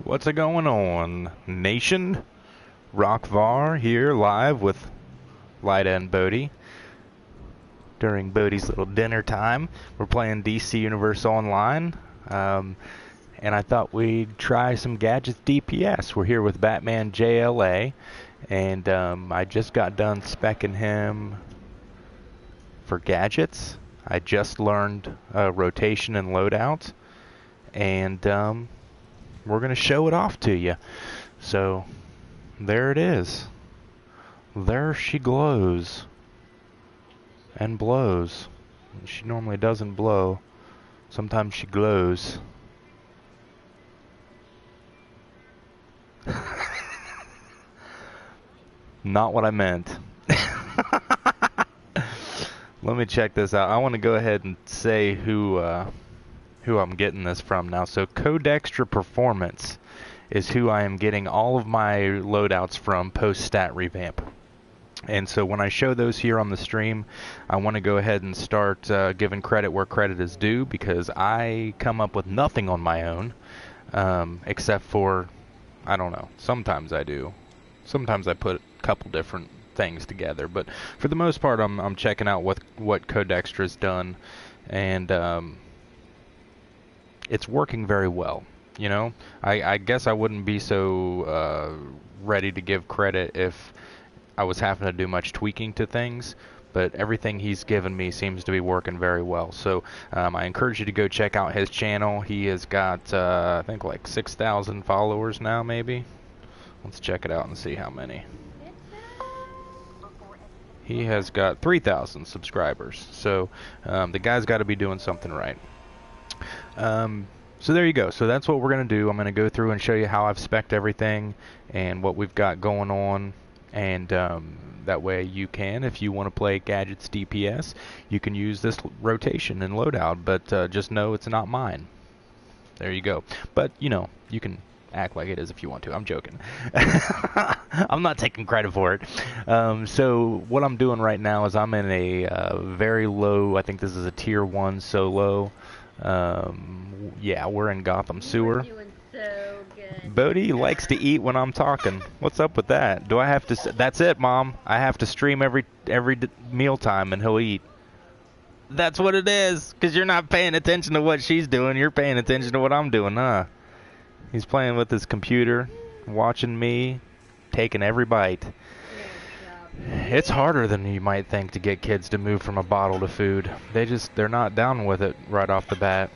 What's a going on, Nation? Rock Var here live with Lyda and Bodie. During Bodie's little dinner time, we're playing DC Universe Online, and I thought we'd try some Gadgets DPS. We're here with Batman JLA, and I just got done speccing him for Gadgets. I just learned rotation and loadout, and we're going to show it off to you. So, there it is. There she glows. And blows. She normally doesn't blow. Sometimes she glows. Not what I meant. Let me check this out. I want to go ahead and say who I'm getting this from now. So Codextra Performance is who I am getting all of my loadouts from post-stat revamp. And so when I show those here on the stream, I want to go ahead and start giving credit where credit is due, because I come up with nothing on my own, except for, I don't know, sometimes I do. Sometimes I put a couple different things together, but for the most part I'm checking out what Codextra's done, and it's working very well. You know, I guess I wouldn't be so ready to give credit if I was having to do much tweaking to things, but everything he's given me seems to be working very well. So I encourage you to go check out his channel. He has got, I think, like 6,000 followers now, maybe. Let's check it out and see how many. He has got 3,000 subscribers. So the guy's got to be doing something right. So there you go. So that's what we're going to do. I'm going to go through and show you how I've spec'd everything and what we've got going on. And that way you can, if you want to play Gadgets DPS, you can use this rotation and loadout, but just know it's not mine. There you go. But, you know, you can act like it is if you want to. I'm joking. I'm not taking credit for it. So what I'm doing right now is I'm in a very low, I think this is a tier 1 solo. Yeah, we're in Gotham Sewer. So good. Bodie likes to eat when I'm talking. What's up with that? Do I have to? That's it, Mom. I have to stream every mealtime and he'll eat. That's what it is. Because you're not paying attention to what she's doing. You're paying attention to what I'm doing, huh? He's playing with his computer, watching me, taking every bite. It's harder than you might think to get kids to move from a bottle to food. They're not down with it right off the bat.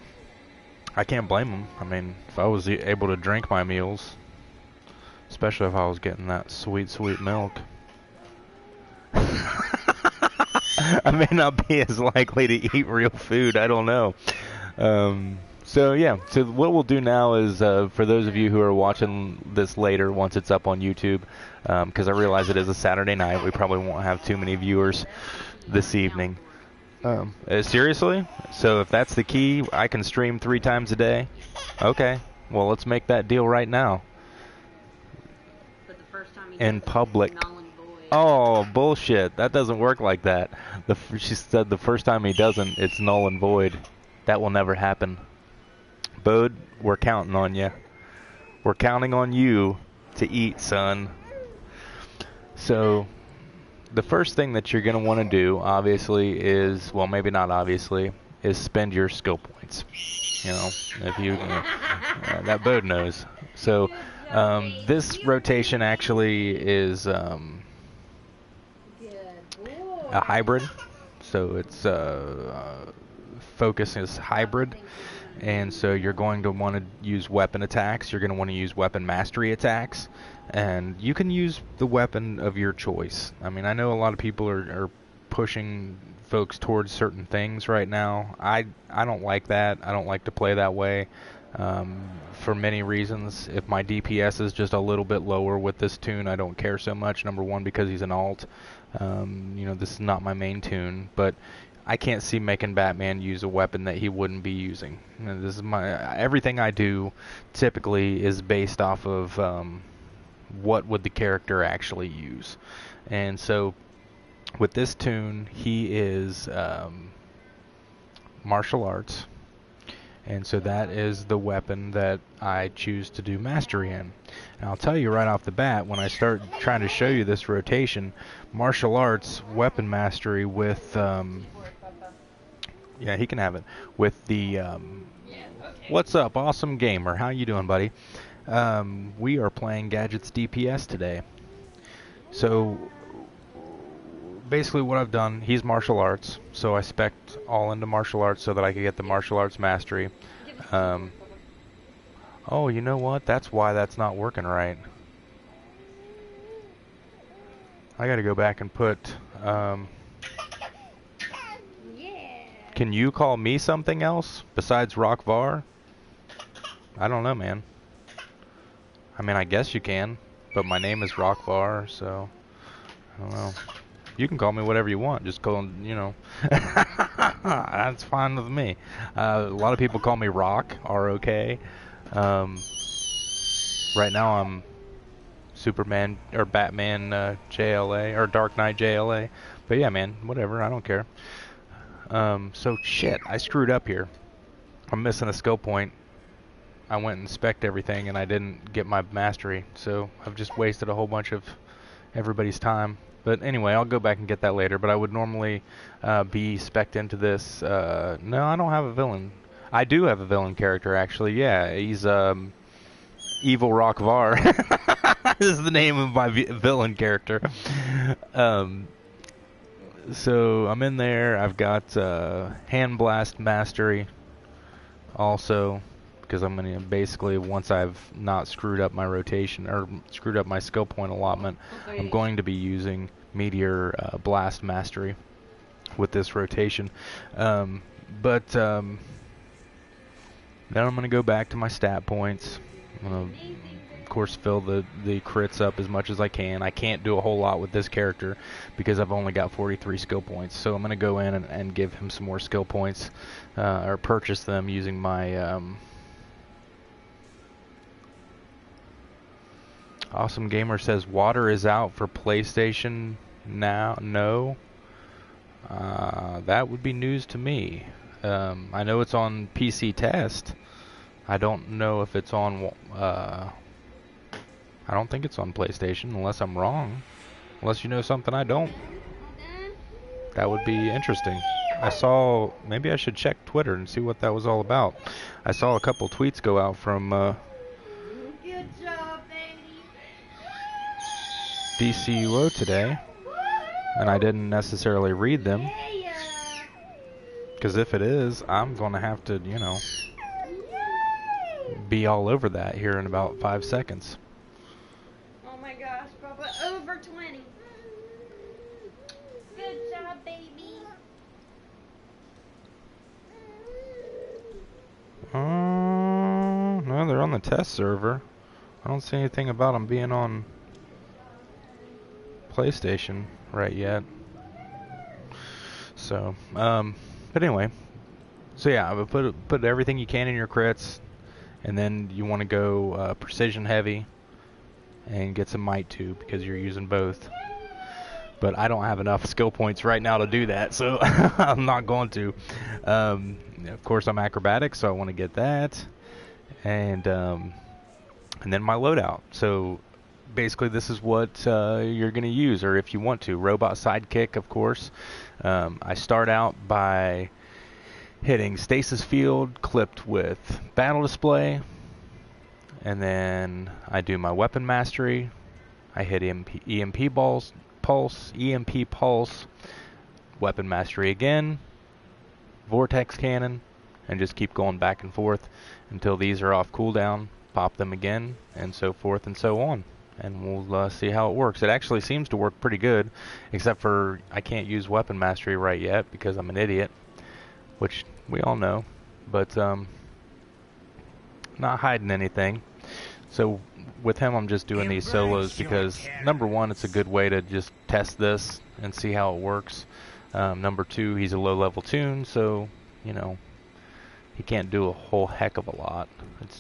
I can't blame them. I mean, if I was able to drink my meals, especially if I was getting that sweet, sweet milk, I may not be as likely to eat real food. I don't know. So yeah, so what we'll do now is, for those of you who are watching this later, once it's up on YouTube, because I realize it is a Saturday night, we probably won't have too many viewers this evening. Seriously? So if that's the key, I can stream 3 times a day? Okay. Well, let's make that deal right now. But the first time In public. null and void. Oh, bullshit. That doesn't work like that. She said the first time he doesn't, it's null and void. That will never happen. Bode, we're counting on you. We're counting on you to eat, son. So the first thing that you're going to want to do, obviously, is, well, maybe not obviously, is spend your skill points. You know, if you, that Bode knows. So, this rotation actually is a hybrid. So it's focus is hybrid. And so you're going to want to use weapon attacks. You're going to want to use weapon mastery attacks. And you can use the weapon of your choice. I mean, I know a lot of people are pushing folks towards certain things right now. I don't like that. I don't like to play that way for many reasons. If my DPS is just a little bit lower with this tune, I don't care so much. Number one, because he's an alt. You know, this is not my main tune. But I can't see making Batman use a weapon that he wouldn't be using. And this is everything I do typically is based off of what would the character actually use. And so with this tune, he is martial arts, And so that is the weapon that I choose to do mastery in. And I'll tell you right off the bat, when I start trying to show you this rotation, martial arts weapon mastery with, yeah, he can have it, with the, what's up, awesome gamer? How you doing, buddy? We are playing Gadget's DPS today. So basically what I've done, he's martial arts, so I spec'd all into martial arts so that I could get the martial arts mastery. Oh, you know what? That's why that's not working right. I gotta go back and put, can you call me something else besides Rock Var? I don't know, man. I mean, I guess you can, but my name is Rock Var, so I don't know. You can call me whatever you want. Just call, you know. That's fine with me. A lot of people call me Rock, R-O-K. Right now I'm Superman or Batman JLA or Dark Knight JLA. But yeah, man, whatever. I don't care. So shit, I screwed up here. I'm missing a skill point. I went and spec'd everything and I didn't get my mastery. So I've just wasted a whole bunch of everybody's time. But anyway, I'll go back and get that later. But I would normally be spec'd into this. No, I don't have a villain. I do have a villain character, actually. Yeah, he's Evil Rock Var. This is the name of my villain character. So I'm in there. I've got Hand Blast Mastery also. Because I'm going to basically, once I've not screwed up my rotation or screwed up my skill point allotment, I'm going to be using Meteor Blast Mastery with this rotation. Then I'm going to go back to my stat points. I'm going to, of course, fill the crits up as much as I can. I can't do a whole lot with this character because I've only got 43 skill points. So I'm going to go in and give him some more skill points or purchase them using my... Awesome Gamer says water is out for PlayStation now. No, that would be news to me. I know it's on PC test. I don't know if it's on. I don't think it's on PlayStation, unless I'm wrong. Unless you know something I don't. That would be interesting. I saw. Maybe I should check Twitter and see what that was all about. I saw a couple tweets go out from. DCUO today, and I didn't necessarily read them, because if it is, I'm going to have to, you know, be all over that here in about 5 seconds. Oh my gosh, Papa, over 20. Good job, baby. No, they're on the test server. I don't see anything about them being on PlayStation right yet. So, but anyway, so yeah, I would put everything you can in your crits, and then you want to go precision heavy and get some might too, because you're using both. But I don't have enough skill points right now to do that, so I'm not going to. Of course, I'm acrobatic, so I want to get that, and then my loadout. So basically this is what you're going to use, or if you want to. Robot Sidekick, of course. I start out by hitting Stasis Field clipped with Battle Display, and then I do my Weapon Mastery. I hit EMP Pulse, EMP Pulse, Weapon Mastery again, Vortex Cannon, and just keep going back and forth until these are off cooldown, pop them again, and so forth and so on. And we'll see how it works. It actually seems to work pretty good, except for I can't use Weapon Mastery right yet because I'm an idiot, which we all know, but not hiding anything. So with him, I'm just doing these solos because, number one, it's a good way to just test this and see how it works. Number two, he's a low-level toon, so, you know, he can't do a whole heck of a lot.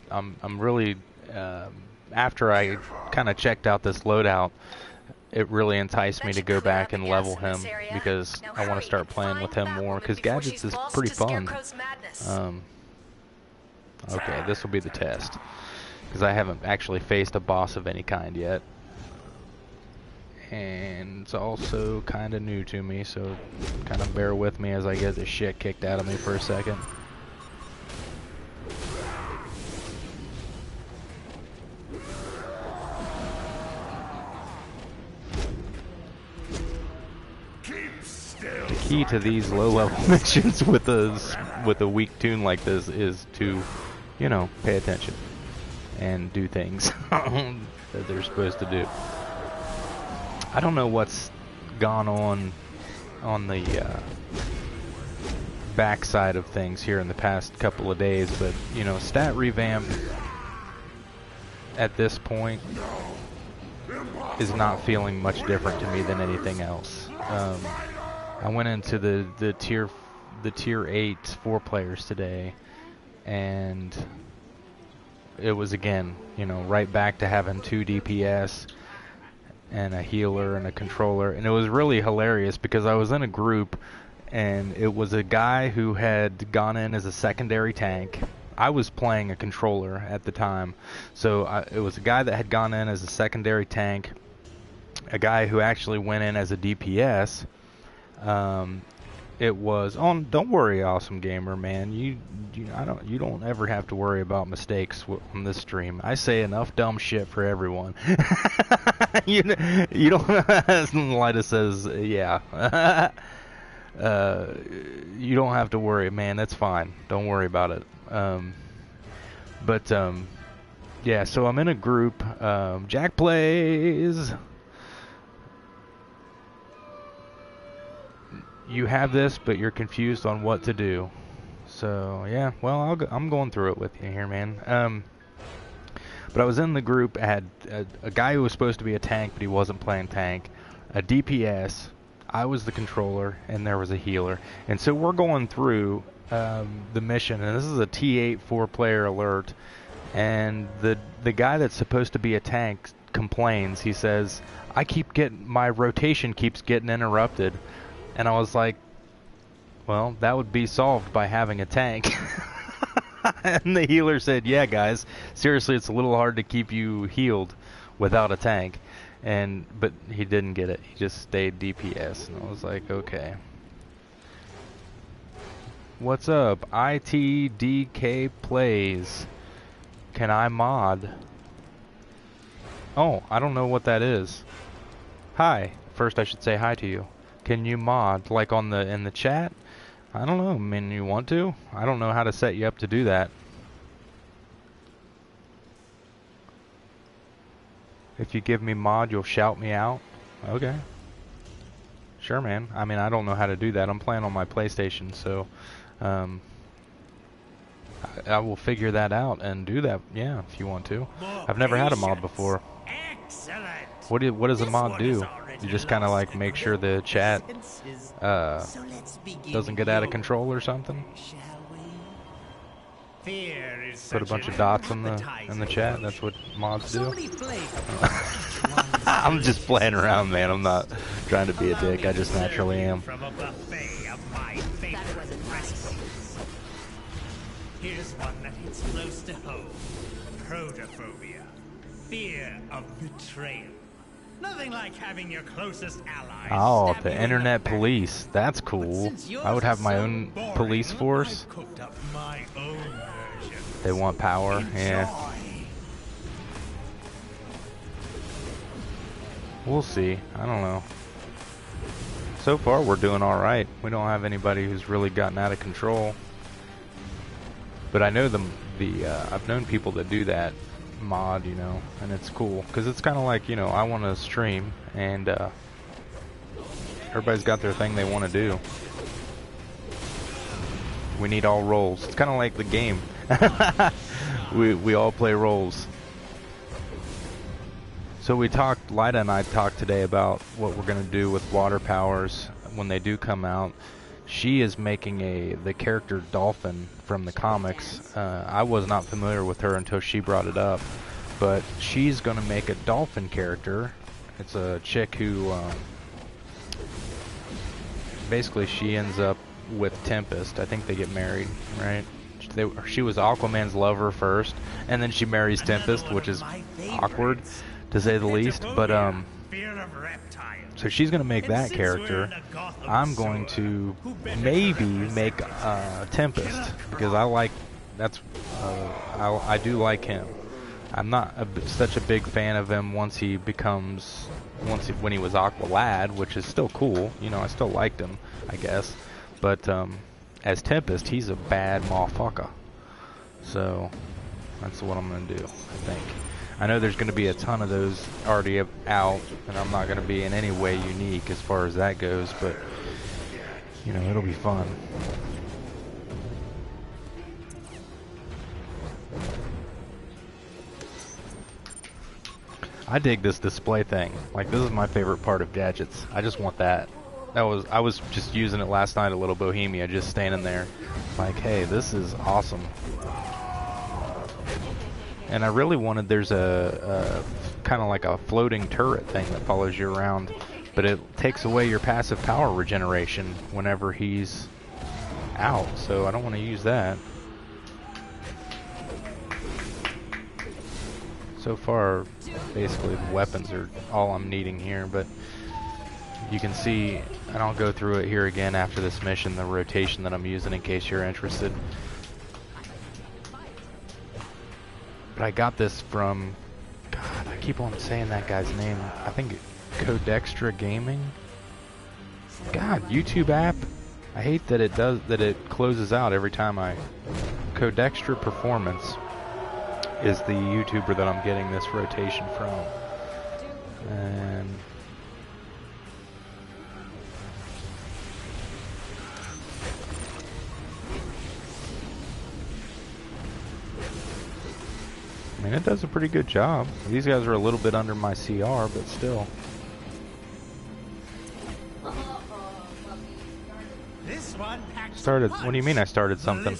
I'm really... after I kind of checked out this loadout, it really enticed me to go back and level him because I want to start playing with him more, because Gadgets is pretty fun. Okay, this will be the test. Because I haven't actually faced a boss of any kind yet. And it's also kind of new to me, so kind of bear with me as I get the shit kicked out of me for a second. The key to these low-level missions with a weak tune like this is to, you know, pay attention and do things that they're supposed to do. I don't know what's gone on the backside of things here in the past couple of days, but you know, stat revamp at this point is not feeling much different to me than anything else. I went into the tier 8 4 players today, and it was again, you know, right back to having 2 DPS and a healer and a controller, and it was really hilarious because I was in a group and it was a guy who had gone in as a secondary tank. I was playing a controller at the time, so it was a guy that had gone in as a secondary tank, a guy who actually went in as a DPS. It was on. Don't worry, awesome gamer, man. You don't ever have to worry about mistakes on this stream. I say enough dumb shit for everyone. you don't. Lida says, yeah. You don't have to worry, man. That's fine. Don't worry about it. Yeah. So I'm in a group. Jack plays. You have this, but you're confused on what to do. So yeah, well, I'm going through it with you here, man. But I was in the group. I had a guy who was supposed to be a tank, but he wasn't playing tank. A DPS. I was the controller, and there was a healer. And so we're going through the mission, and this is a T8 4-player alert. And the guy that's supposed to be a tank complains. He says, my rotation keeps getting interrupted. And I was like, well, that would be solved by having a tank. And the healer said, yeah, guys, seriously, it's a little hard to keep you healed without a tank. But he didn't get it. He just stayed DPS. And I was like, okay. What's up? ITDK plays. Can I mod? Oh, I don't know what that is. Hi. First, I should say hi to you. Can you mod, like in the chat? I don't know. I mean, you want to? I don't know how to set you up to do that. If you give me mod, you'll shout me out. Okay. Sure, man. I mean, I don't know how to do that. I'm playing on my PlayStation, so I will figure that out and do that. Yeah, if you want to. I've never had a mod before. Excellent. What does a mod do? You just kind of like make sure the chat doesn't get out of control or something. Put a bunch of dots in the chat. That's what mods do. I'm just playing around, man. I'm not trying to be a dick. I just naturally am. Here's one that hits close to home. Protophobia. Fear of betrayal. Nothing like having your closest ally. Oh, the internet police. That's cool. I would have my own police force. They want power, yeah. We'll see. I don't know. So far, we're doing all right. We don't have anybody who's really gotten out of control. But I know I've known people that do that mod, you know, and it's cool because it's kind of like, you know, I want to stream and everybody's got their thing they want to do. We need all roles. It's kind of like the game. we all play roles. So Lida and I talked today about what we're going to do with water powers when they do come out. She is making the character Dolphin from the comics. I was not familiar with her until she brought it up, but she's going to make a Dolphin character. It's a chick who basically she ends up with Tempest. I think they get married, right? she was Aquaman's lover first, and then she marries Tempest, which is awkward, to say the least. But so she's gonna make that character. I'm going to maybe make Tempest, because I do like him. I'm not such a big fan of him when he was Aqua Lad, which is still cool. You know, I still liked him, I guess. But as Tempest, he's a bad motherfucker. So that's what I'm gonna do, I think. I know there's gonna be a ton of those already out, and I'm not gonna be in any way unique as far as that goes. But you know, it'll be fun. I dig this display thing. Like, this is my favorite part of gadgets. I just want that. I was just using it last night a little Bohemia, just standing there. Like, hey, this is awesome. And I really wanted, there's a kind of like a floating turret thing that follows you around, but it takes away your passive power regeneration whenever he's out, so I don't want to use that. So far, basically the weapons are all I'm needing here, but you can see, and I'll go through it here again after this mission, the rotation that I'm using in case you're interested. But I got this from, God, I keep on saying that guy's name. I think Codextra Gaming. God, YouTube app. I hate that it closes out every time I. Codextra Performance is the YouTuber that I'm getting this rotation from. And I mean, it does a pretty good job. These guys are a little bit under my CR, but still. This one Started. What do you mean I started something?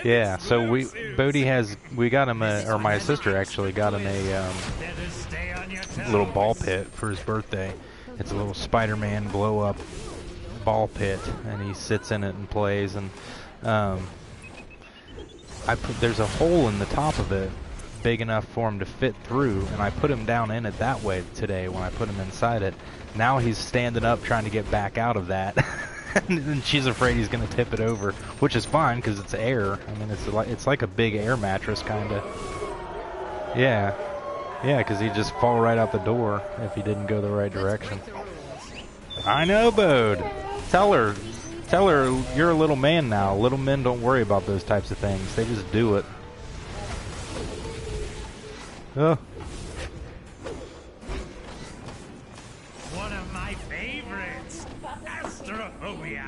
Yeah, so we got him or my sister actually got him a little ball pit for his birthday. It's a little Spider-Man blow up ball pit, and he sits in it and plays. And there's a hole in the top of it big enough for him to fit through, and I put him down in it that way today when I put him inside it. Now he's standing up trying to get back out of that. And she's afraid he's gonna tip it over, which is fine because it's air. I mean, it's like a big air mattress kind of. Yeah, because he'd just fall right out the door if he didn't go the right direction. I know, Bode. Tell her you're a little man now. Little men don't worry about those types of things. They just do it. Oh. One of my favorites, Astrophobia.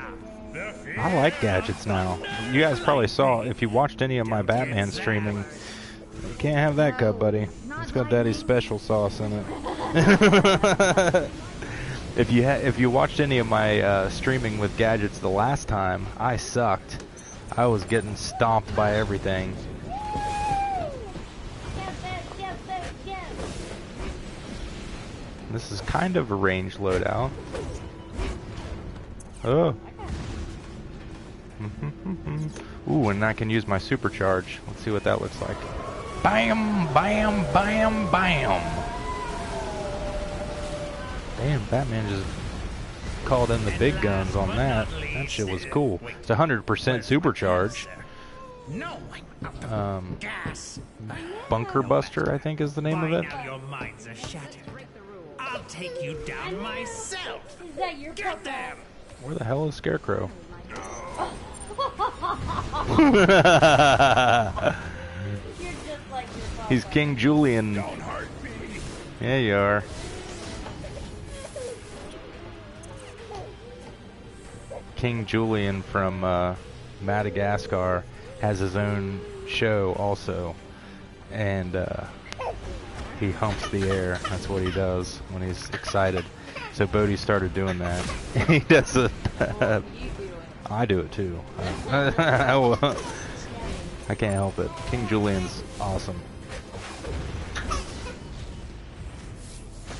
I like gadgets now. You guys probably saw, if you watched any of my Batman streaming, you can't have that cup, buddy. It's got Daddy's special sauce in it. If you watched any of my streaming with gadgets the last time, I sucked. I was getting stomped by everything. This is kind of a ranged loadout. Oh. Ooh, and I can use my supercharge. Let's see what that looks like. Bam, bam, bam, bam. Damn, Batman just called in the big guns on that. That shit was cool. It's 100% supercharge. Bunker Buster, I think is the name of it. Your minds are shattered. I'll take you down myself. Is that your Get them. Where the hell is Scarecrow? You're just like your father. He's King Julian. Yeah, you are. King Julian from Madagascar has his own show also, and he humps the air. That's what he does when he's excited. So Bodhi started doing that. He does it. I do it too. I can't help it. King Julian's awesome.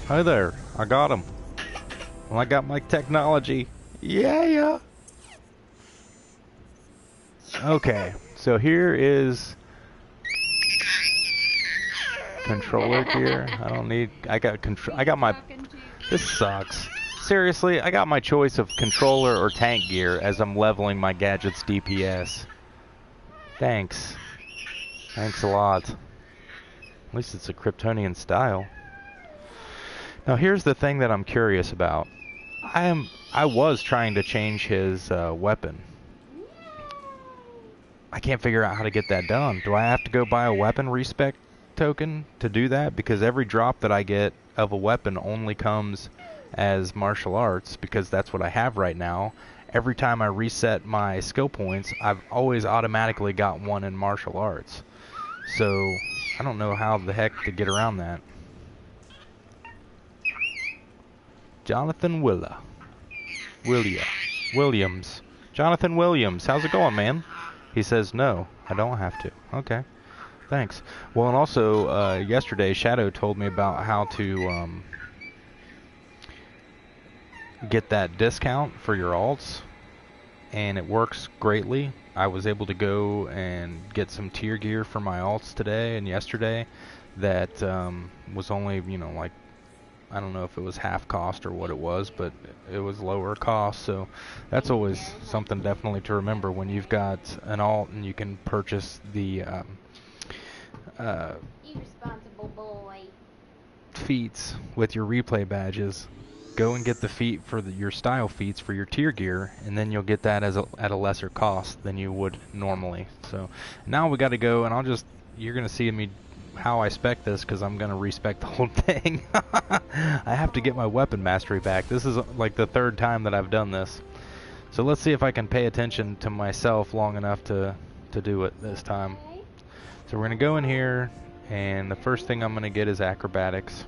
Hi there. I got him. Well, I got my technology. Yeah. Okay, so here is controller gear. I don't need. I got my. Talking to This sucks. Seriously, I got my choice of controller or tank gear as I'm leveling my gadget's DPS. Thanks. Thanks a lot. At least it's a Kryptonian style. Now here's the thing that I'm curious about. I was trying to change his weapon. I can't figure out how to get that done. Do I have to go buy a weapon respec token to do that? Because every drop that I get of a weapon only comes as martial arts, because that's what I have right now. Every time I reset my skill points, I've always automatically got one in martial arts. So I don't know how the heck to get around that. Jonathan Williams. Jonathan Williams, how's it going, man? He says no, I don't have to. Okay, thanks. Well, and also yesterday Shadow told me about how to get that discount for your alts, and it works greatly. I was able to go and get some tier gear for my alts today and yesterday that was only, you know, like, I don't know if it was half cost or what it was, but it was lower cost. So that's always something definitely to remember when you've got an alt and you can purchase the irresponsible boy. feats with your replay badges. Go and get the feat for your style feats for your tier gear, and then you'll get that at a lesser cost than you would normally. So now we got to go, and you're gonna see me how I spec this, because I'm gonna respec the whole thing. I have to get my weapon mastery back. This is like the third time that I've done this. So let's see if I can pay attention to myself long enough to do it this time. So we're gonna go in here, and the first thing I'm gonna get is acrobatics,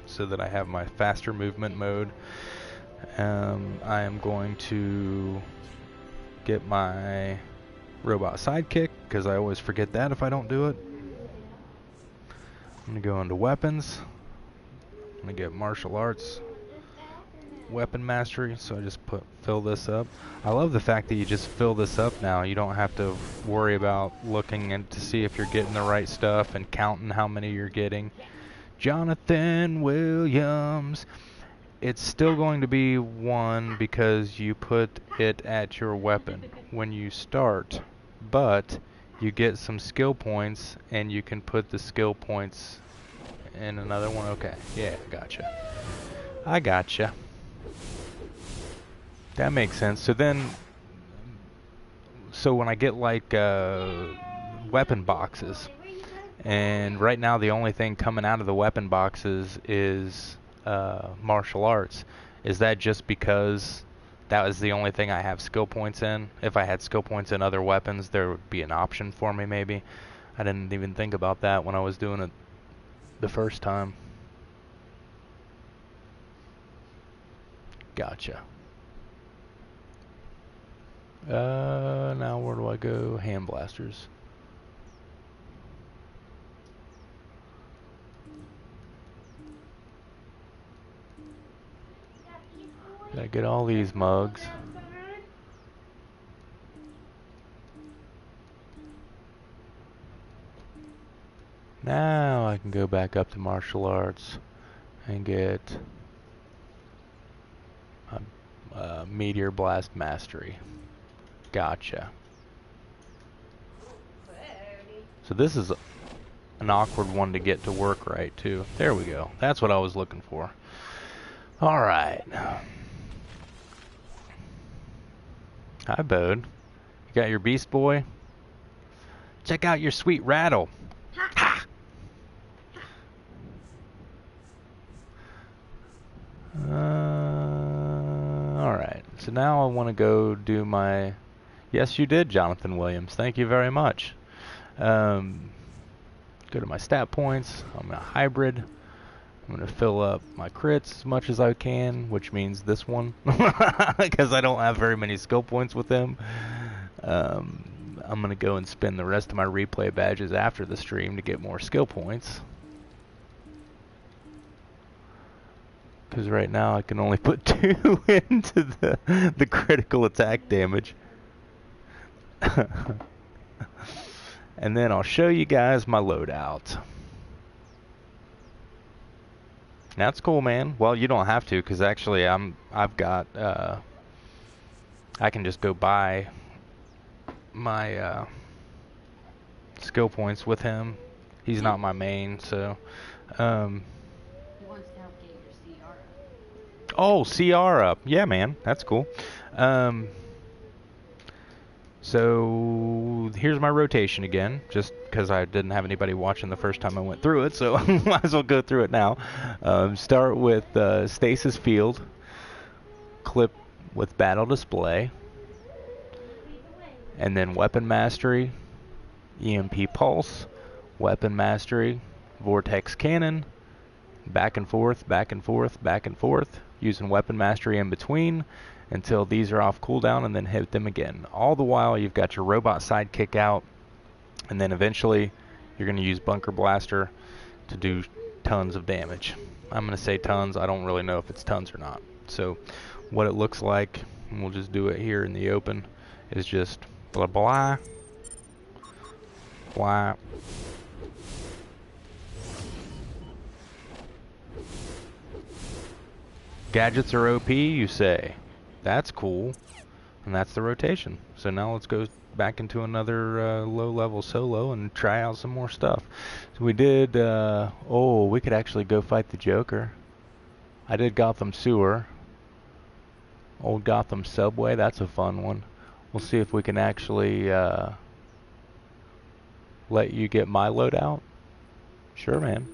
so that I have my faster movement mode. I am going to get my robot sidekick, because I always forget that if I don't do it. I'm going to go into weapons. I'm going to get martial arts weapon mastery, so I just fill this up. I love the fact that you just fill this up now. You don't have to worry about looking and to see if you're getting the right stuff and counting how many you're getting. Jonathan Williams. It's still going to be 1 because you put it at your weapon when you start, but you get some skill points, and you can put the skill points in another one. Okay, yeah, gotcha. I gotcha. That makes sense. So when I get like weapon boxes, and right now the only thing coming out of the weapon boxes is martial arts. Is that just because that was the only thing I have skill points in? If I had skill points in other weapons, there would be an option for me maybe. I didn't even think about that when I was doing it the first time. Gotcha. Now where do I go? Hand blasters. Gotta get all these mugs. Now I can go back up to martial arts and get a meteor blast mastery. Gotcha. So this is an awkward one to get to work right too. There we go. That's what I was looking for. All right. Hi, Bode. You got your beast boy? Check out your sweet rattle. Ha! Alright, so now I want to go do my... Yes, you did, Jonathan Williams. Thank you very much. Go to my stat points. I'm a hybrid. I'm going to fill up my crits as much as I can, which means this one, because I don't have very many skill points with him. I'm going to go and spend the rest of my replay badges after the stream to get more skill points. Because right now I can only put 2 into the critical attack damage. And then I'll show you guys my loadout. That's cool, man. Well, you don't have to, because actually I've got I can just go buy my skill points with him. He's not my main, so He wants to help get your CR up. oh, CR up. Yeah, man. That's cool. So here's my rotation again, just because I didn't have anybody watching the first time I went through it, so I might as well go through it now. Start with Stasis Field, clip with Battle Display, and then Weapon Mastery, EMP Pulse, Weapon Mastery, Vortex Cannon, back and forth, back and forth, back and forth, using Weapon Mastery in between, until these are off cooldown, and then hit them again. All the while you've got your robot sidekick out, and then eventually you're going to use Bunker Blaster to do tons of damage. I'm going to say tons. I don't really know if it's tons or not. So what it looks like, and we'll just do it here in the open, is just blah blah blah. Gadgets are OP, you say? That's cool. And that's the rotation. So now let's go back into another low-level solo and try out some more stuff. So we did, oh, we could actually go fight the Joker. I did Gotham Sewer. Old Gotham Subway, that's a fun one. We'll see if we can actually let you get my loadout. Sure, man.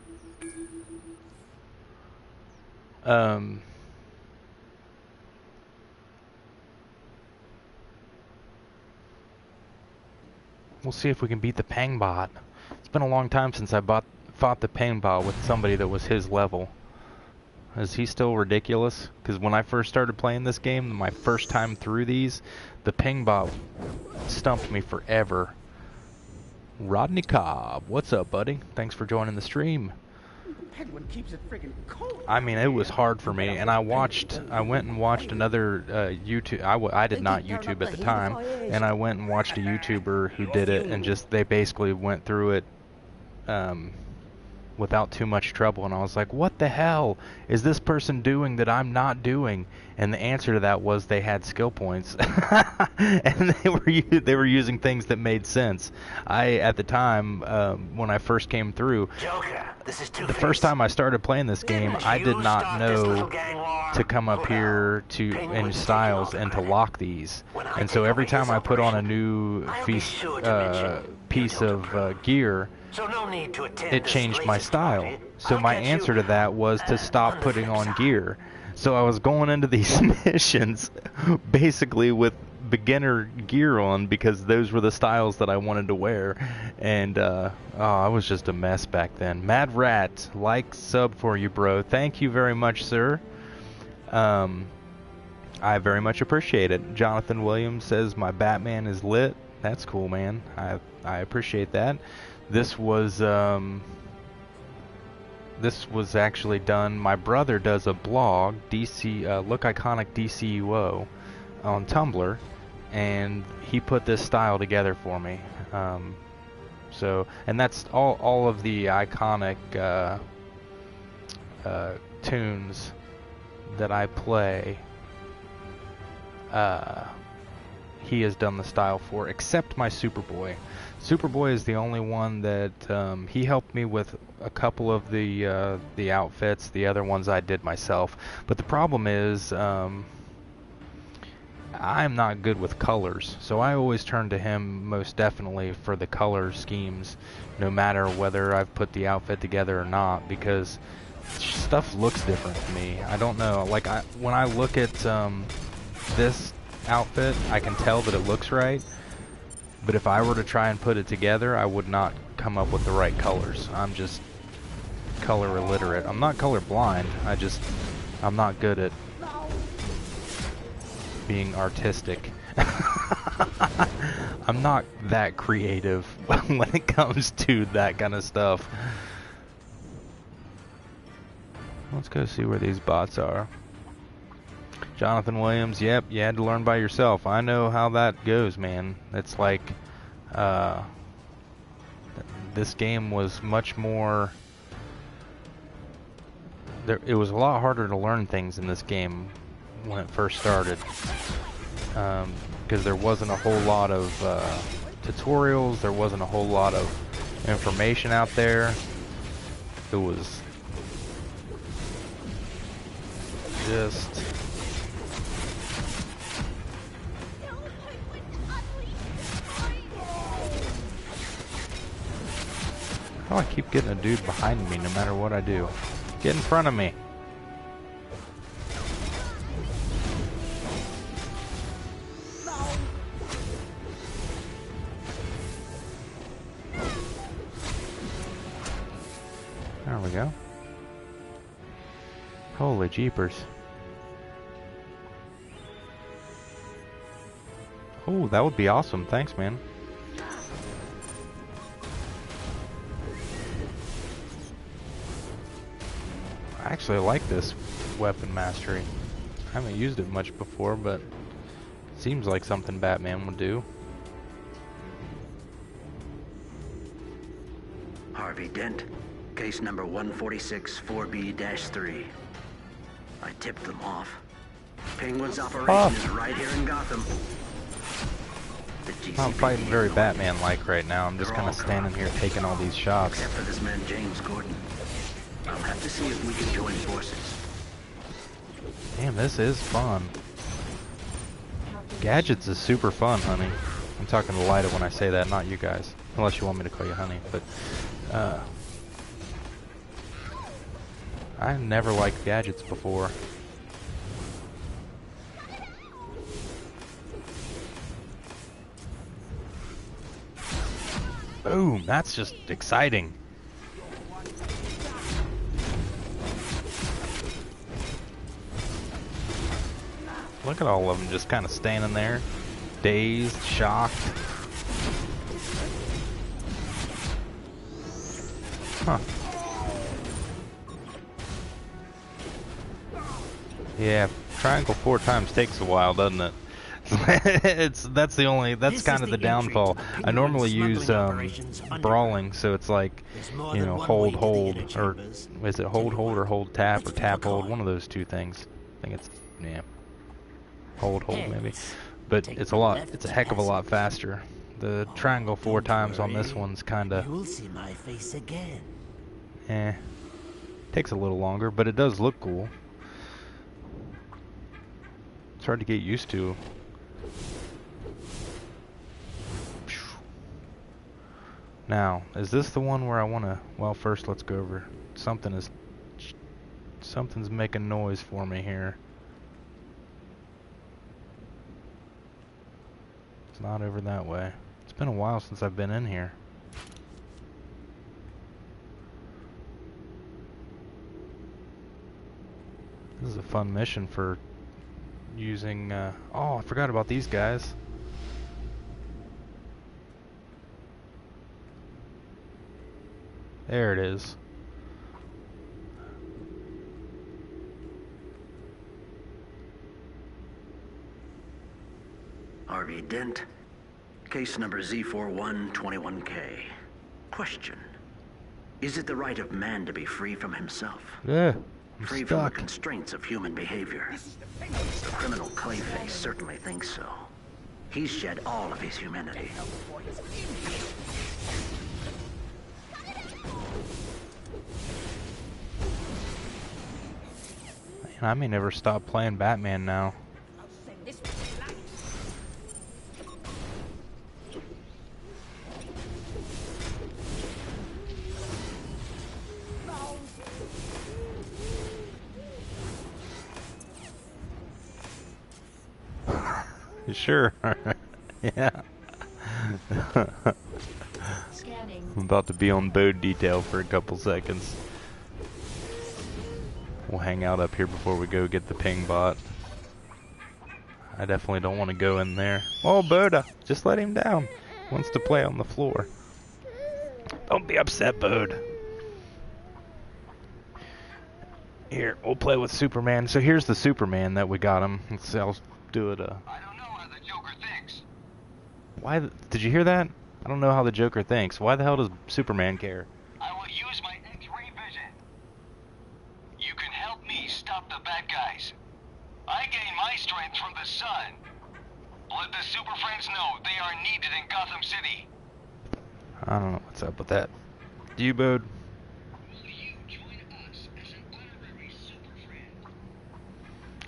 We'll see if we can beat the Pangbot. It's been a long time since I fought the Pangbot with somebody that was his level. Is he still ridiculous? Because when I first started playing this game, my first time through these, the Pangbot stumped me forever. Rodney Cobb, what's up, buddy? Thanks for joining the stream. Penguin keeps it friggin' cold. I mean, it was hard for me, and I went and watched another YouTube. I did not YouTube at the time, and I went and watched a YouTuber who did it, and they basically went through it without too much trouble, and I was like, what the hell is this person doing that I'm not doing? And the answer to that was they had skill points, and they were using things that made sense. At the time, when I first came through, Joker, this is the first time I started playing this game, I did not know to come up here in styles and to lock these. And so every time I put on a new piece of gear, So no need to attend it changed my style. So my answer to that was to stop putting on gear. So I was going into these missions basically with beginner gear on, because those were the styles that I wanted to wear. And I was just a mess back then. Mad Rat, sub for you, bro. Thank you very much, sir. I very much appreciate it. Jonathan Williams says my Batman is lit. That's cool, man. I appreciate that. This was actually done. My brother does a blog, Look Iconic DCUO, on Tumblr, and he put this style together for me. And that's all of the iconic tunes that I play. He has done the style for, except my Superboy. Superboy is the only one that he helped me with a couple of the outfits. The other ones I did myself. But the problem is I'm not good with colors, so I always turn to him most definitely for the color schemes, no matter whether I've put the outfit together or not, because stuff looks different to me. I don't know. Like when I look at this outfit, I can tell that it looks right. But if I were to try and put it together, I would not come up with the right colors. I'm just color illiterate. I'm not color blind. I'm not good at being artistic. I'm not that creative when it comes to that kind of stuff. Let's go see where these bots are. Jonathan Williams, yep, you had to learn by yourself. I know how that goes, man. It's like This game was much more... It was a lot harder to learn things in this game when it first started. Because there wasn't a whole lot of tutorials, there wasn't a whole lot of information out there. It was just... Oh, I keep getting a dude behind me no matter what I do. Get in front of me. There we go. Holy jeepers. Oh, that would be awesome. Thanks, man. I actually like this weapon mastery. I haven't used it much before, but it seems like something Batman would do. Harvey Dent, case number 146 4B-3. I tipped them off. Penguin's operation is right here in Gotham. I'm not fighting very Batman-like right now. I'm just kind of standing here taking all these shots. Except for this man James Gordon. I'll have to see if we can join forces. Damn, this is fun. Gadgets is super fun, honey. I'm talking to Lida when I say that, not you guys. Unless you want me to call you honey, but... I never liked gadgets before. Boom, that's just exciting. Look at all of them just kind of standing there, dazed, shocked. Huh. Yeah, triangle 4 times takes a while, doesn't it? That's kind of the downfall. I normally use brawling, so it's like, you know, hold, or is it hold or hold tap or tap hold? One of those two things. I think it's, yeah, hold maybe. But it's a heck of a lot faster. The triangle 4 times on this one's kind of, You'll see my face again. takes a little longer, but it does look cool. It's hard to get used to. Now, is this the one where I want to... Well, first let's go over... Something's making noise for me here. It's not over that way. It's been a while since I've been in here. This is a fun mission for using... oh, I forgot about these guys. There it is. Harvey Dent, case number Z4121K. Question: is it the right of man to be free from himself? Yeah, I'm free from the stuck. constraints of human behavior? The criminal Clayface certainly thinks so. He's shed all of his humanity. I may never stop playing Batman now. Sure. Yeah. Scanning. I'm about to be on boat detail for a couple seconds. We'll hang out up here before we go get the ping bot. I definitely don't want to go in there. Oh, Boda! Just let him down. Wants to play on the floor. Don't be upset, Bode. Here, we'll play with Superman. So here's the Superman that we got him. Let's see, I'll do it. I don't know how the Joker thinks. Why? Did you hear that? I don't know how the Joker thinks. Why the hell does Superman care? I will use my X-ray vision. You can help me stop the bad guys. I gain my strength from the sun. Let the Super Friends know they are needed in Gotham City. I don't know what's up with that. U-Boat. Will you join us as an honorary Super Friend?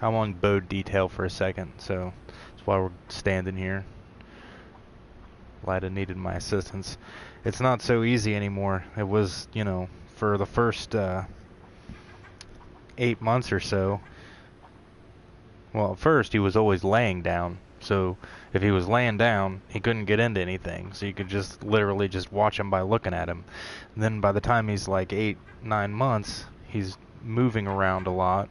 I'm on boat detail for a second, so that's why we're standing here. Lyda needed my assistance. It's not so easy anymore. It was, you know, for the first 8 months or so. Well, at first he was always laying down. So if he was laying down, he couldn't get into anything. So you could just literally just watch him by looking at him. And then by the time he's like 8, 9 months, he's moving around a lot,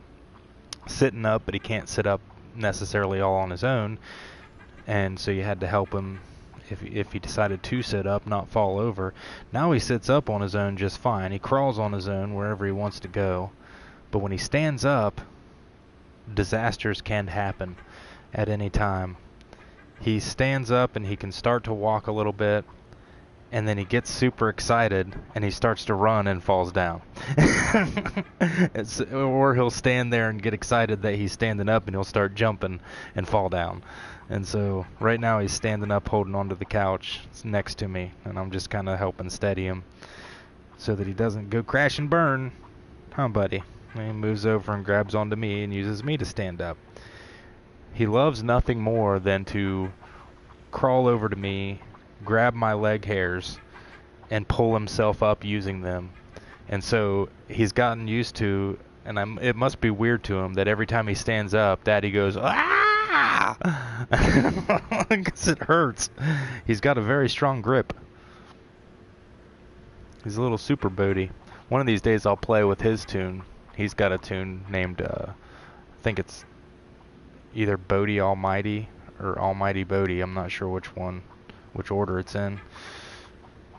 sitting up, but he can't sit up necessarily all on his own. And so you had to help him if he decided to sit up, not fall over. Now he sits up on his own just fine. He crawls on his own wherever he wants to go. But when he stands up, disasters can happen at any time. He stands up and he can start to walk a little bit, and then he gets super excited and he starts to run and falls down. Or he'll stand there and get excited that he's standing up and he'll start jumping and fall down. And so right now he's standing up holding onto the couch next to me, and I'm just kind of helping steady him so that he doesn't go crash and burn. Huh, buddy? And he moves over and grabs onto me and uses me to stand up. He loves nothing more than to crawl over to me, grab my leg hairs, and pull himself up using them. And so he's gotten used to, and it must be weird to him that every time he stands up, Daddy goes, "Ah!" Because it hurts. He's got a very strong grip. He's a little super boaty. One of these days I'll play with his tune. He's got a tune named, I think it's either Bodie Almighty or Almighty Bodie. I'm not sure which order it's in.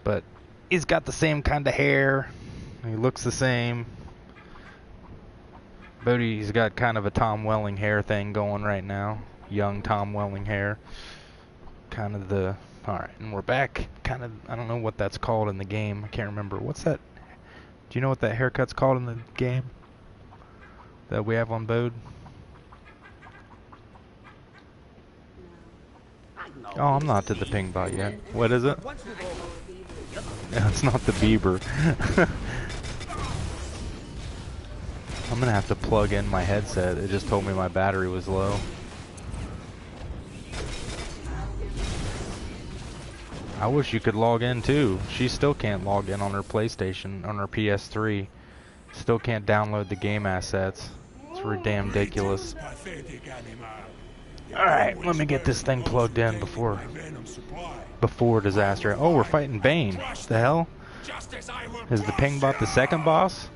But he's got the same kind of hair. He looks the same. Bodie's got kind of a Tom Welling hair thing going right now. Young Tom Welling hair. Kind of the... Alright, and we're back. Kind of, I don't know what that's called in the game. I can't remember. What's that? Do you know what that haircut's called in the game that we have on Bode? Oh, I'm not to the ping bot yet. What is it? Yeah, it's not the Bieber. I'm gonna have to plug in my headset. It just told me my battery was low. I wish you could log in too. She still can't log in on her PlayStation, on her PS3. Still can't download the game assets. It's ridiculous. Alright, let me get this thing plugged in before disaster. Oh, we're fighting Bane. What the hell? Is the ping bot the second boss?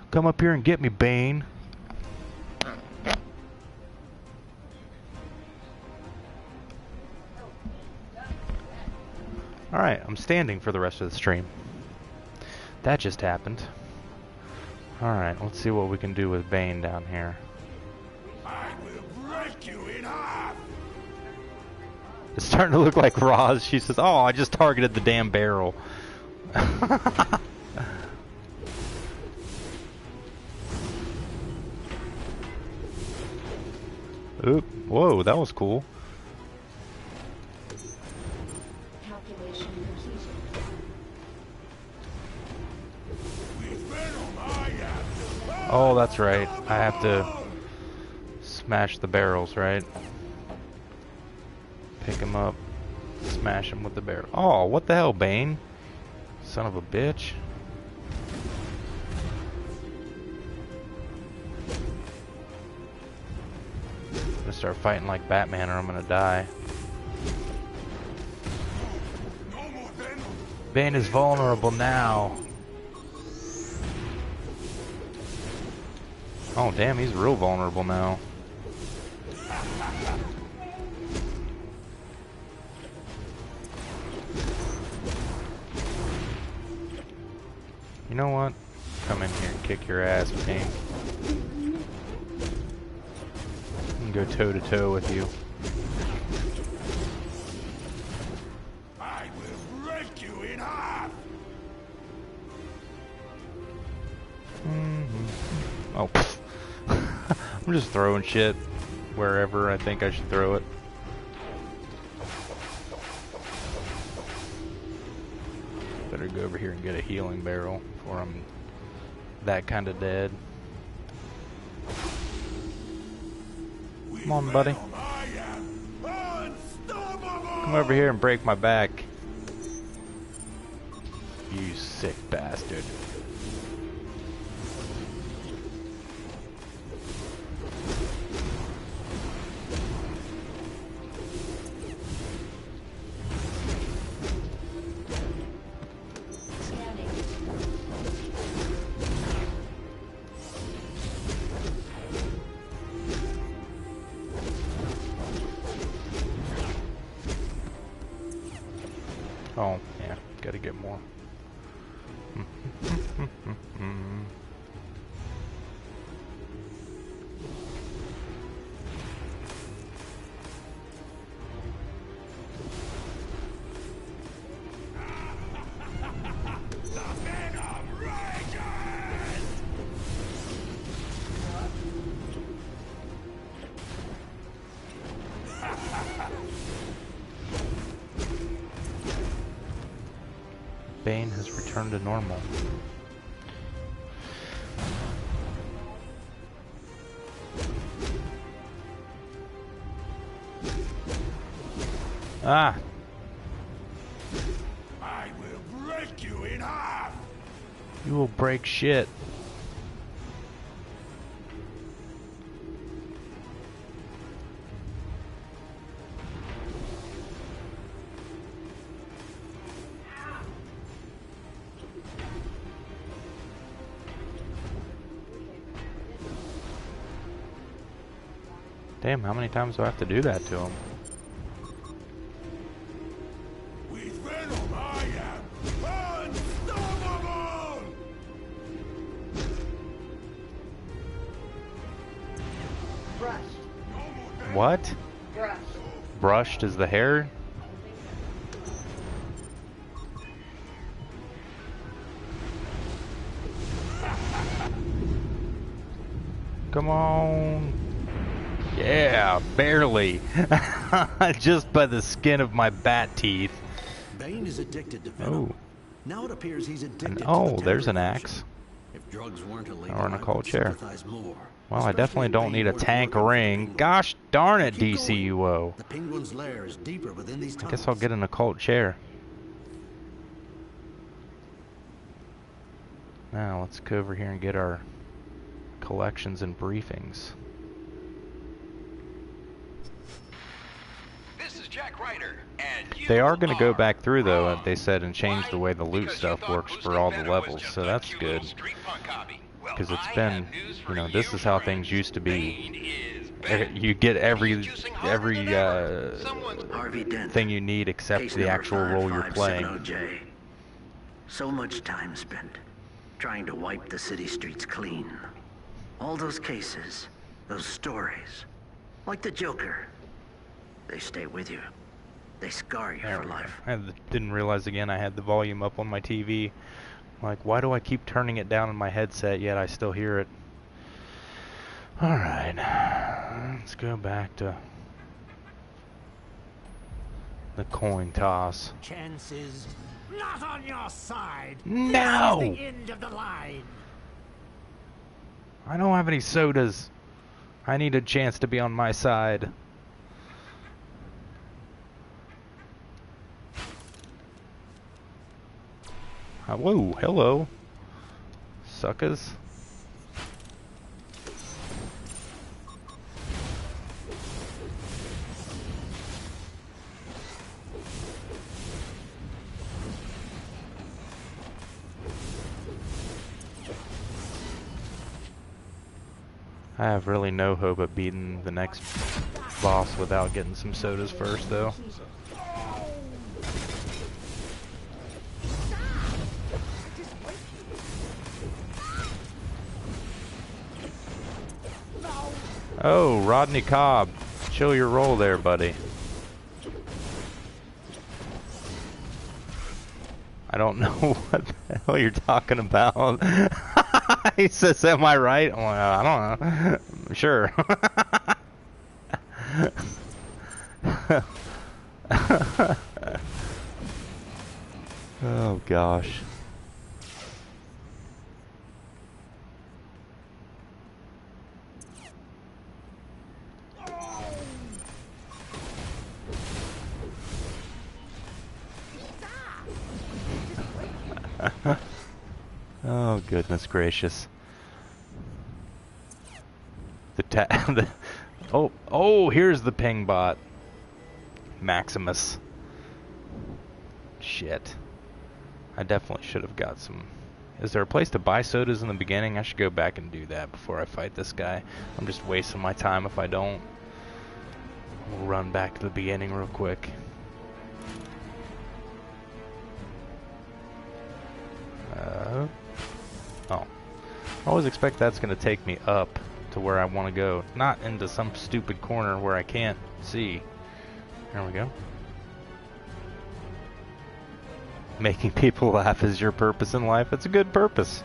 Come up here and get me, Bane. Alright, I'm standing for the rest of the stream. That just happened. Alright, let's see what we can do with Bane down here. I will break you in half. It's starting to look like Roz. She says, "Oh, I just targeted the damn barrel." Oop. Whoa, that was cool. Calculation completed. Oh, that's right. I have to smash the barrels, right? Pick him up, smash him with the barrel. Oh, what the hell, Bane? Son of a bitch. I'm gonna start fighting like Batman or I'm gonna die. Bane is vulnerable now. Oh damn, he's real vulnerable now. You know what? Come in here and kick your ass, Bane. I can go toe to toe with you. Oh, pfft. I'm just throwing shit wherever I think I should throw it. Better go over here and get a healing barrel before I'm that kind of dead. Come on, buddy. Come over here and break my back. You sick bastard. Oh, yeah, gotta get more. Bane has returned to normal. Ah! I will break you in half. You will break shit. Damn, how many times do I have to do that to him? With venom, I am unstoppable. Brushed. What? Brushed. Brushed is the hair? Come on. Yeah, barely. Just by the skin of my bat teeth. Bane is addicted to venom. Oh. Now it appears he's addicted to Oh, the there's an terror axe. If drugs weren't illegal, Or in a I would cold chair. sympathize more. Well, I definitely Especially don't need a Bane tank working for the ring. Penguin. Gosh darn it, Keep going. DCUO. The Penguin's lair is deeper within these I tunnels. guess I'll get an occult chair. Now, let's go over here and get our collections and briefings. This is Jack Ryder, and you They are going to go are back through, though, wrong. they said, and change the way the loot Because you stuff thought works boosting for all the venom was levels, just so a that's cute good. little street punk hobby. Well, Because it's I been, have news you for know, this you, is how friends. things used to be. Bane is back. You get And every he's juicing harder than ever. Someone's Harvey Dent. thing you need except Case the number actual role you're playing. 5570J. So much time spent trying to wipe the city streets clean. All those cases, those stories, like the Joker, they stay with you. They scar you There for we go. life. Didn't realize again I had the volume up on my TV. Like, why do I keep turning it down in my headset yet I still hear it? Alright, let's go back to the coin toss. Chances not on your side. No! This is the end of the line. I don't have any sodas. I need a chance to be on my side. Whoa, hello. Suckers. I have really no hope of beating the next boss without getting some sodas first, though. Oh, Rodney Cobb. Chill your roll there, buddy. I don't know what the hell you're talking about. I He says, am I right? I'm like, I don't know. Sure. Oh, gosh. Oh, goodness gracious. Oh, here's the ping bot. Maximus. Shit. I definitely should have got some... Is there a place to buy sodas in the beginning? I should go back and do that before I fight this guy. I'm just wasting my time if I don't. We'll run back to the beginning real quick. Oh. I always expect that's going to take me up to where I want to go, not into some stupid corner where I can't see. There we go. Making people laugh is your purpose in life. It's a good purpose.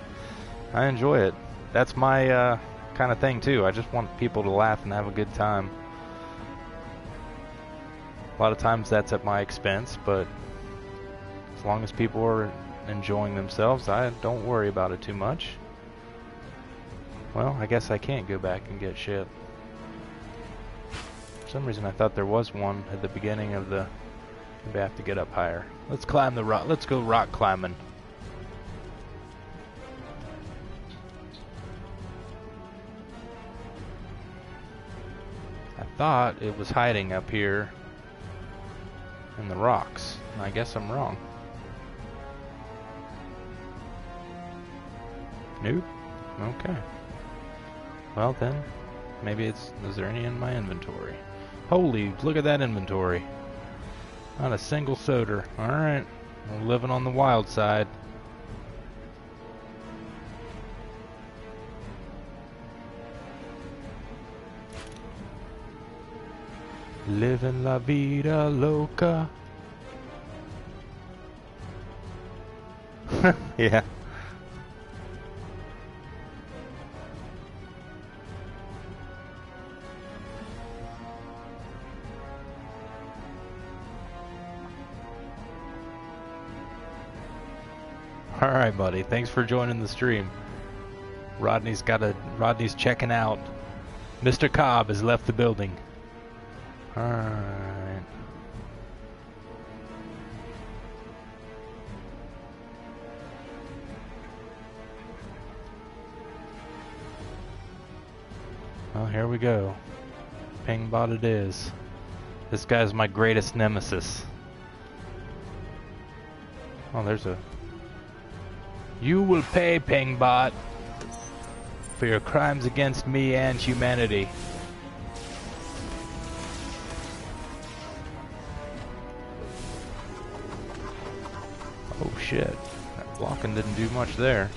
I enjoy it. That's my kind of thing too. I just want people to laugh and have a good time. A lot of times that's at my expense, but as long as people are enjoying themselves, I don't worry about it too much. Well, I guess I can't go back and get shit. For some reason I thought there was one at the beginning of the... Maybe I have to get up higher. Let's climb the rock. Let's go rock climbing. I thought it was hiding up here in the rocks. And I guess I'm wrong. Nope. Okay. Well then, maybe it's... Is there any in my inventory? Holy, look at that inventory. Not a single soda. Alright. We're living on the wild side. Living la vida loca. Yeah. Alright, buddy. Thanks for joining the stream. Rodney's checking out. Mr. Cobb has left the building. Alright. Well, here we go. Ping bot it is. This guy's my greatest nemesis. Oh, there's a... You will pay, Pingbot, for your crimes against me and humanity. Oh shit, that blocking didn't do much there.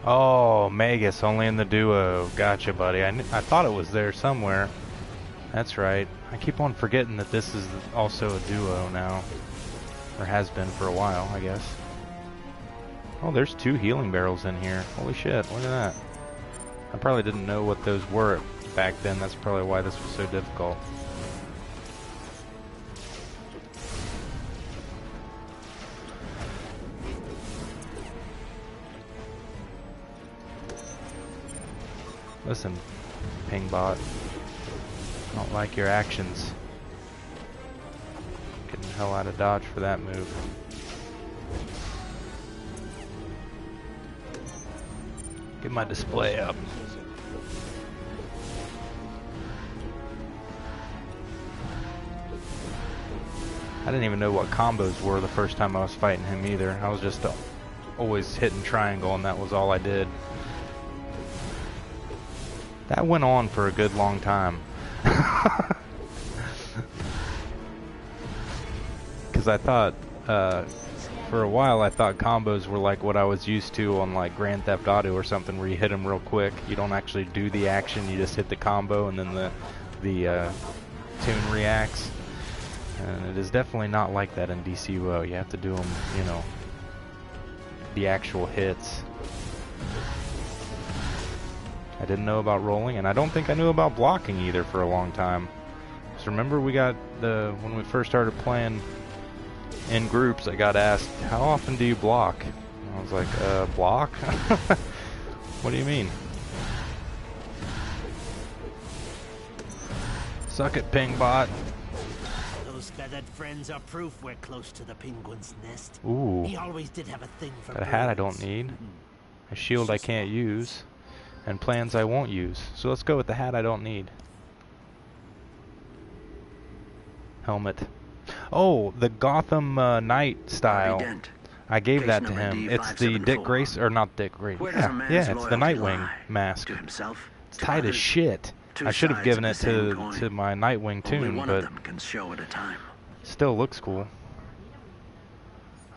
Oh, Magus, only in the duo. Gotcha, buddy. I thought it was there somewhere. That's right. I keep on forgetting that this is also a duo now. Or has been for a while, I guess. Oh, there's 2 healing barrels in here. Holy shit, look at that. I probably didn't know what those were back then. That's probably why this was so difficult. Listen, Pingbot, I don't like your actions. Getting the hell out of dodge for that move. Get my display up. I didn't even know what combos were the first time I was fighting him either. I was just always hitting triangle and that was all I did. That went on for a good long time. Because I thought For a while, I thought combos were like what I was used to on like Grand Theft Auto or something, where you hit them real quick. You don't actually do the action; you just hit the combo, and then the tune reacts. And it is definitely not like that in DCUO. You have to do them, you know, the actual hits. I didn't know about rolling, and I don't think I knew about blocking either for a long time. So remember, we got when we first started playing in groups, I got asked, how often do you block? And I was like, block? What do you mean? Suck it, ping bot. Those feathered friends are proof we're close to the penguin's nest. Ooh. He always did have a thing for Got a hat I birds. don't need. A shield I can't use. And plans I won't use. So let's go with the hat I don't need. Helmet. Oh, the Gotham Knight style. I gave that to him. It's the Dick Grace, or not Dick Grace. Yeah, it's the Nightwing mask. It's tight as shit. I should have given it to my Nightwing tune, but still looks cool.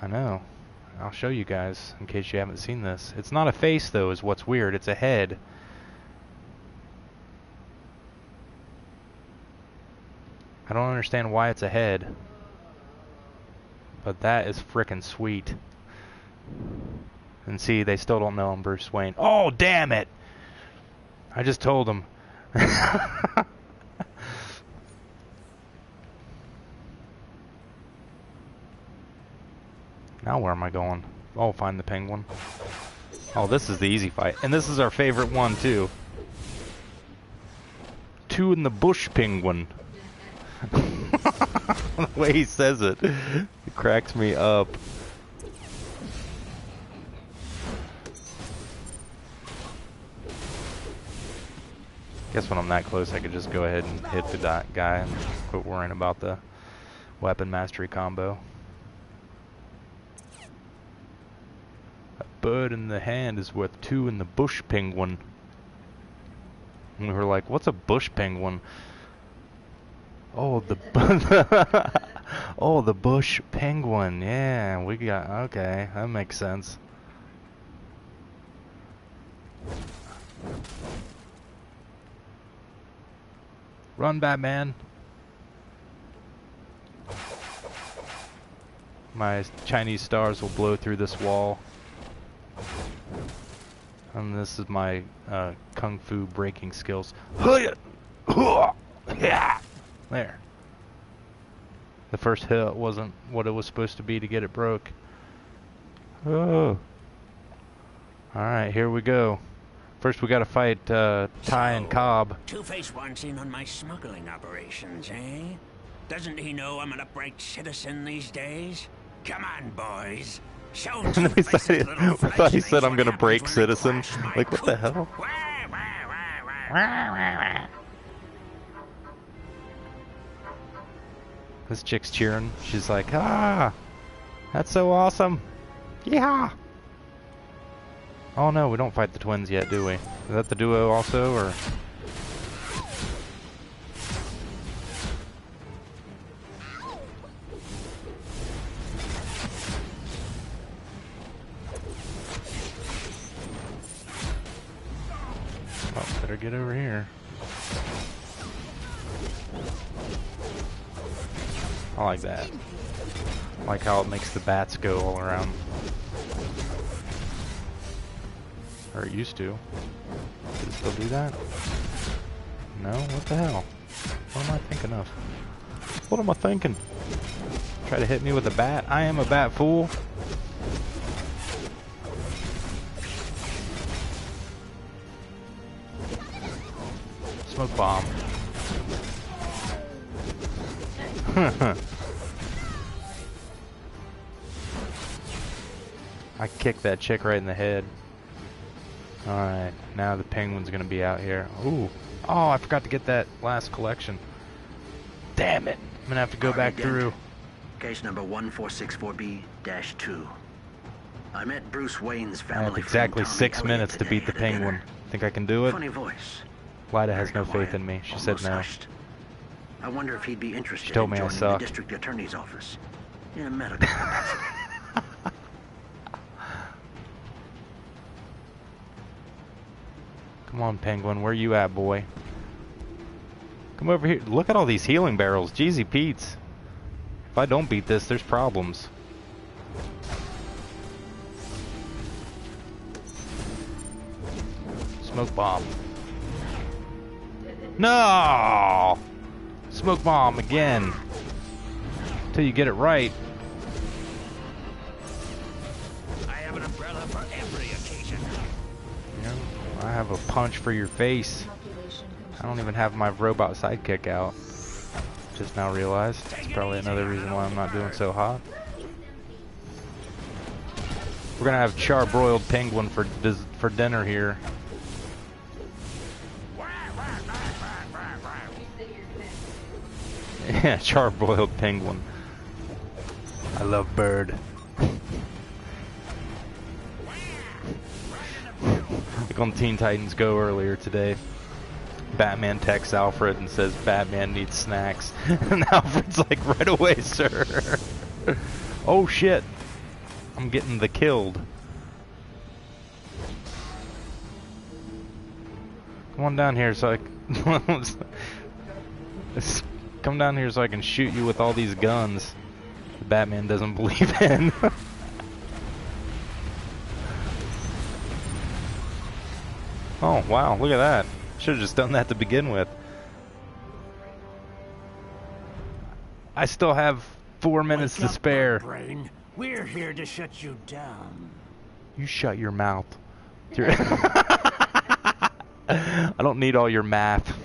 I know. I'll show you guys in case you haven't seen this. It's not a face though, is what's weird. It's a head. I don't understand why it's a head. But that is frickin' sweet. And see, they still don't know I'm Bruce Wayne. Oh, damn it! I just told them. Now where am I going? Oh, find the penguin. Oh, this is the easy fight. And this is our favorite one, too. Two in the bush penguin. The way he says it, it cracks me up. Guess when I'm that close, I could just go ahead and hit the guy and quit worrying about the weapon mastery combo. A bird in the hand is worth two in the bush penguin. And we were like, what's a bush penguin? Oh, oh, the bush penguin. Yeah, we got, okay, that makes sense. Run, Batman. My Chinese stars will blow through this wall. And this is my kung fu breaking skills. There. The first hit wasn't what it was supposed to be to get it broke. Oh. Alright, here we go. First we gotta fight Ty and Cobb. Two-Face wants in on my smuggling operations, eh? Doesn't he know I'm an upright citizen these days? Come on, boys. Show him And then I thought he said I'm gonna break citizen. Like, what the hell? This chick's cheering. She's like, ah, that's so awesome. Yeah. Oh no, we don't fight the twins yet, do we? Is that the duo also, or? Oh, better get over here. I like that. I like how it makes the bats go all around. Or it used to. Does it still do that? No? What the hell? What am I thinking of? What am I thinking? Try to hit me with a bat? I am a bat fool. Smoke bomb. I kicked that chick right in the head. Alright, now the penguin's gonna be out here. Ooh. Oh, I forgot to get that last collection. Damn it. I'm gonna have to go back through. Case number 1464B-2. I met Bruce Wayne's family. I have exactly 6 minutes to beat the penguin. Think I can do it? Funny voice. Lyda has no faith in me. She said no. I wonder if he'd be interested She told me in I joining suck. the district attorney's office in a medical capacity. Come on, Penguin. Where you at, boy? Come over here. Look at all these healing barrels. Jeezy Pete's. If I don't beat this, there's problems. Smoke bomb. No! Smoke bomb again. Till you get it right. I have an umbrella for every occasion. You know, I have a punch for your face. I don't even have my robot sidekick out. Just now realized. It's probably another reason why I'm not doing so hot. We're gonna have charbroiled penguin for dinner here. Yeah, charbroiled penguin. I love bird. Like on Teen Titans Go earlier today. Batman texts Alfred and says Batman needs snacks. And Alfred's like, right away, sir. Oh shit. I'm getting the killed. Come on down here so I can come down here so I can shoot you with all these guns the Batman doesn't believe in. Oh wow, look at that. Should have just done that to begin with. I still have 4 minutes to spare. Brain. We're here to shut you down. You shut your mouth. I don't need all your math.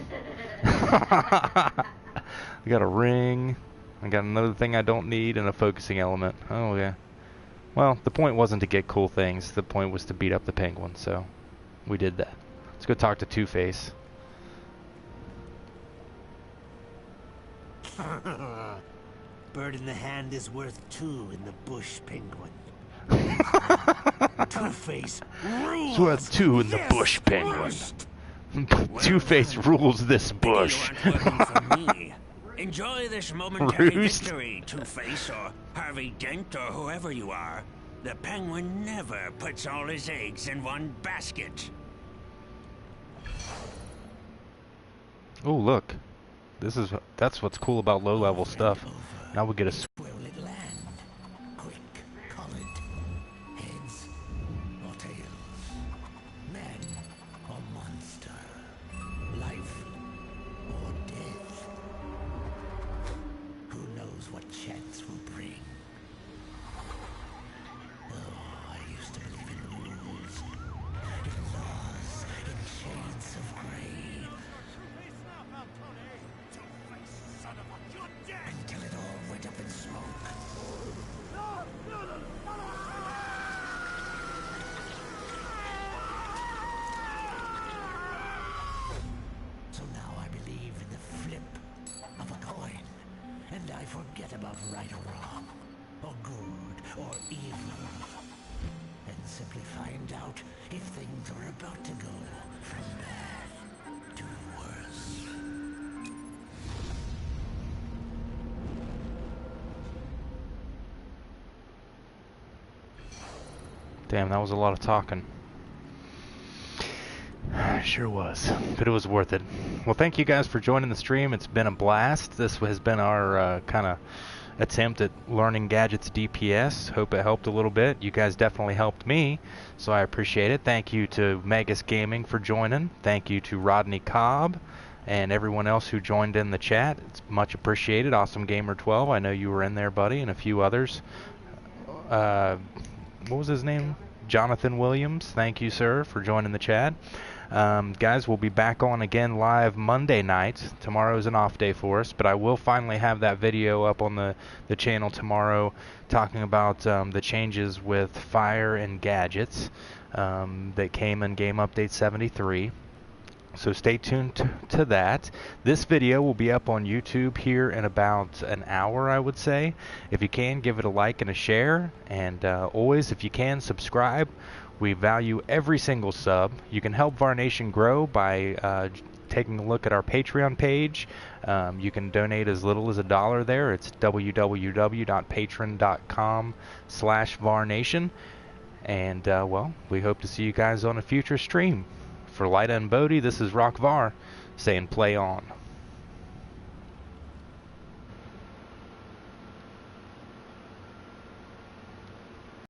I got a ring. I got another thing I don't need and a focusing element. Oh yeah. Well, the point wasn't to get cool things. The point was to beat up the penguin, so we did that. Let's go talk to Two-Face. Bird in the hand is worth two in the bush, Penguin. Two-Face rules. It's worth two in the bush, penguin. Two-Face rules this bush. Enjoy this momentary Roost. victory, Two-Face or Harvey Dent or whoever you are. The penguin never puts all his eggs in one basket. Oh look, that's what's cool about low-level stuff. Now we get a. Where will it land? Quick, call it. Heads or tails? Man or monster? Life or death? Who knows what chance will bring? Oh, I used to believe in rules, in laws, in shades of gray. Until it all went up in smoke. So now I believe in the flip of a coin, and I forget about right or wrong, or good or evil, and simply find out if things are about to go from bad to worse. Damn, that was a lot of talking. Sure was, but it was worth it. Well, thank you guys for joining the stream. It's been a blast. This has been our kind of attempt at learning gadgets DPS. Hope it helped a little bit. You guys definitely helped me, so I appreciate it. Thank you to Megas Gaming for joining. Thank you to Rodney Cobb and everyone else who joined in the chat. It's much appreciated. Awesome Gamer 12, I know you were in there, buddy, and a few others. What was his name? Jonathan Williams. Thank you, sir, for joining the chat. Guys, we'll be back on again live Monday night. Tomorrow's an off day for us, but I will finally have that video up on the channel tomorrow talking about the changes with fire and gadgets that came in Game Update 73. So stay tuned to that. This video will be up on YouTube here in about an hour, I would say. If you can, give it a like and a share. And always, if you can, subscribe. We value every single sub. You can help Var Nation grow by taking a look at our Patreon page. You can donate as little as $1 there. It's www.patreon.com/VarNation. And, well, we hope to see you guys on a future stream. for Lyda and Bodhi, this is Rock Var saying play on.